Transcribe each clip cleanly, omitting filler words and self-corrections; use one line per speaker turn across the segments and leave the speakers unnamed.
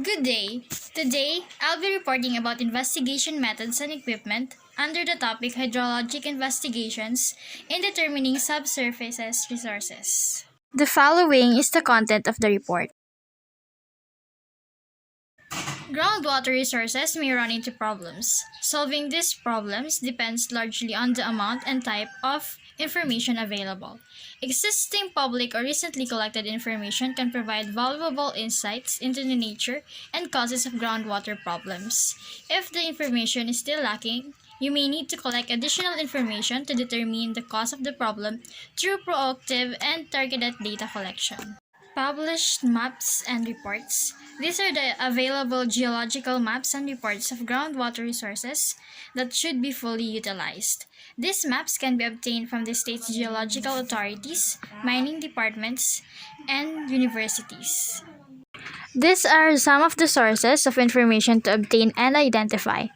Good day. Today, I'll be reporting about investigation methods and equipment under the topic Hydrologic investigations in determining subsurface resources. The following is the content of the report. Groundwater resources may run into problems. Solving these problems depends largely on the amount and type of information available. Existing public or recently collected information can provide valuable insights into the nature and causes of groundwater problems. If the information is still lacking, you may need to collect additional information to determine the cause of the problem through proactive and targeted data collection. Published maps and reports. These are the available geological maps and reports of groundwater resources that should be fully utilized. These maps can be obtained from the state's geological authorities, mining departments, and universities. These are some of the sources of information to obtain and identify: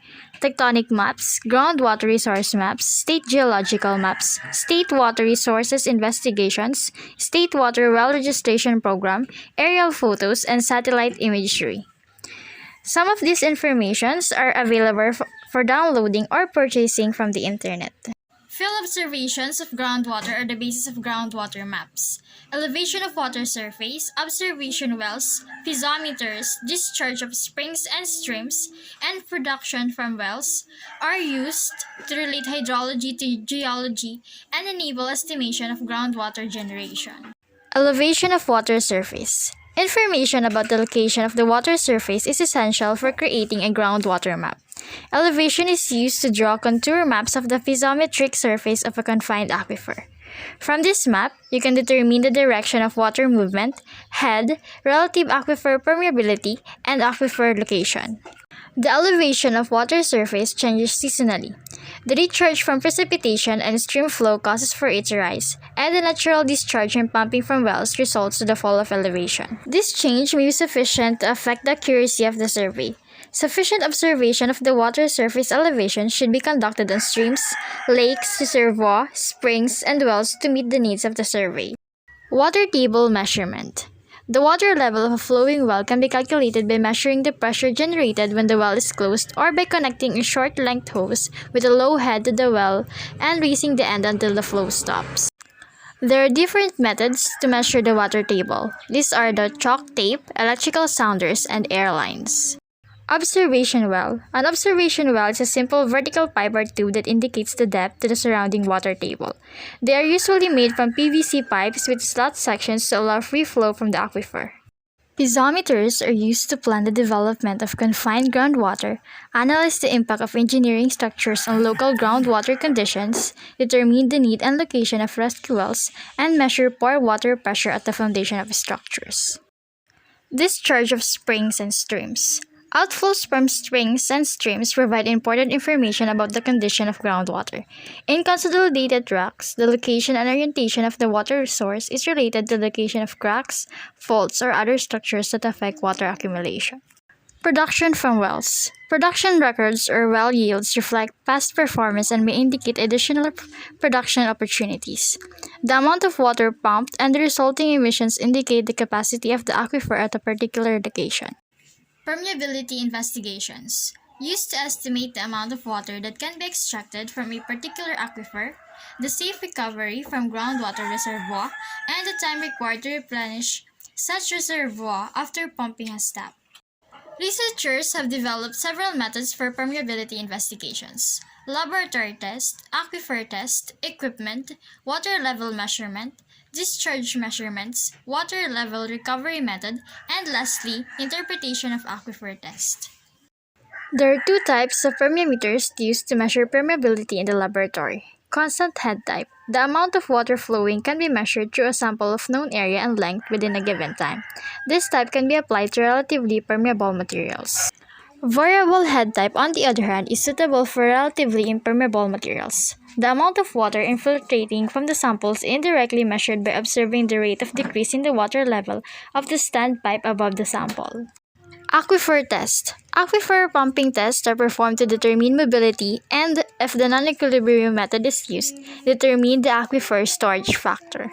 tectonic maps, groundwater resource maps, state geological maps, state water resources investigations, state water well registration program, aerial photos, and satellite imagery. Some of these informations are available for downloading or purchasing from the internet. Field observations of groundwater are the basis of groundwater maps. Elevation of water surface, observation wells, piezometers, discharge of springs and streams, and production from wells are used to relate hydrology to geology and enable estimation of groundwater generation. Elevation of water surface. Information about the location of the water surface is essential for creating a groundwater map. Elevation is used to draw contour maps of the piezometric surface of a confined aquifer. From this map, you can determine the direction of water movement, head, relative aquifer permeability, and aquifer location. The elevation of water surface changes seasonally. The discharge from precipitation and stream flow causes for it to rise, and the natural discharge and pumping from wells results to the fall of elevation. This change may be sufficient to affect the accuracy of the survey. Sufficient observation of the water surface elevation should be conducted on streams, lakes, reservoirs, springs, and wells to meet the needs of the survey. Water table measurement. The water level of a flowing well can be calculated by measuring the pressure generated when the well is closed or by connecting a short-length hose with a low head to the well and raising the end until the flow stops. There are different methods to measure the water table. These are the chalk tape, electrical sounders, and air lines. Observation well. An observation well is a simple vertical pipe or tube that indicates the depth to the surrounding water table. They are usually made from PVC pipes with slot sections to allow free flow from the aquifer. Piezometers are used to plan the development of confined groundwater, analyze the impact of engineering structures on local groundwater conditions, determine the need and location of rescue wells, and measure pore water pressure at the foundation of structures. Discharge of springs and streams. Outflows from springs and streams provide important information about the condition of groundwater. In consolidated rocks, the location and orientation of the water source is related to the location of cracks, faults, or other structures that affect water accumulation. Production from wells. Production records or well yields reflect past performance and may indicate additional production opportunities. The amount of water pumped and the resulting emissions indicate the capacity of the aquifer at a particular location. Permeability investigations, used to estimate the amount of water that can be extracted from a particular aquifer, the safe recovery from groundwater reservoir, and the time required to replenish such reservoir after pumping has stopped. Researchers have developed several methods for permeability investigations: laboratory test, aquifer test, equipment, water level measurement, discharge measurements, water level recovery method, and lastly, interpretation of aquifer test. There are two types of permeameters used to measure permeability in the laboratory. Constant head type. The amount of water flowing can be measured through a sample of known area and length within a given time. This type can be applied to relatively permeable materials. Variable head type, on the other hand, is suitable for relatively impermeable materials. The amount of water infiltrating from the samples is indirectly measured by observing the rate of decrease in the water level of the standpipe above the sample. Aquifer test. Aquifer pumping tests are performed to determine mobility and, if the non-equilibrium method is used, determine the aquifer storage factor.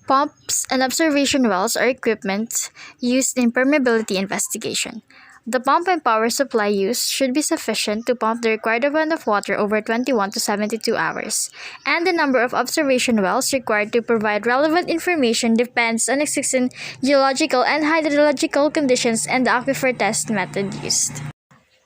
Pumps and observation wells are equipment used in permeability investigation. The pump and power supply used should be sufficient to pump the required amount of water over 21 to 72 hours, and the number of observation wells required to provide relevant information depends on existing geological and hydrological conditions and the aquifer test method used.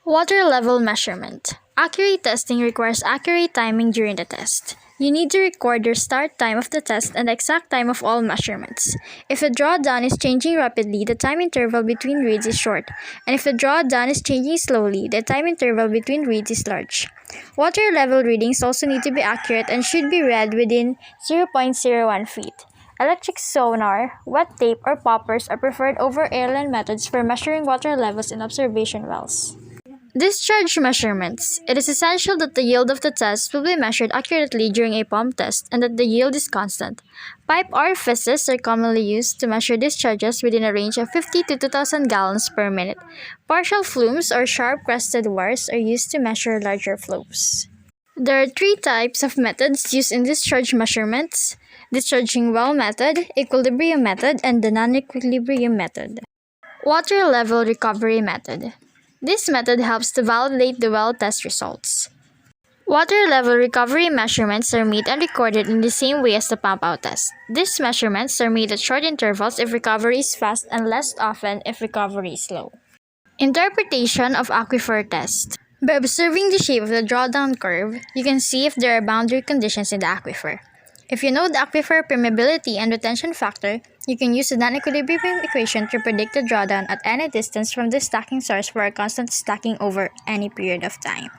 Water level measurement. Accurate testing requires accurate timing during the test. You need to record your start time of the test and the exact time of all measurements. If the drawdown is changing rapidly, the time interval between reads is short, and if the drawdown is changing slowly, the time interval between reads is large. Water level readings also need to be accurate and should be read within 0.01 feet. Electric sonar, wet tape, or poppers are preferred over airline methods for measuring water levels in observation wells. Discharge measurements. It is essential that the yield of the test will be measured accurately during a pump test and that the yield is constant. Pipe orifices are commonly used to measure discharges within a range of 50 to 2,000 gallons per minute. Partial flumes or sharp-crested wires are used to measure larger flows. There are three types of methods used in discharge measurements: discharging well method, equilibrium method, and the non-equilibrium method. Water level recovery method. This method helps to validate the well test results. Water level recovery measurements are made and recorded in the same way as the pump out test. These measurements are made at short intervals if recovery is fast and less often if recovery is slow. Interpretation of aquifer test. By observing the shape of the drawdown curve, you can see if there are boundary conditions in the aquifer. If you know the aquifer permeability and retention factor, you can use the non-equilibrium equation to predict the drawdown at any distance from the stacking source for a constant stacking over any period of time.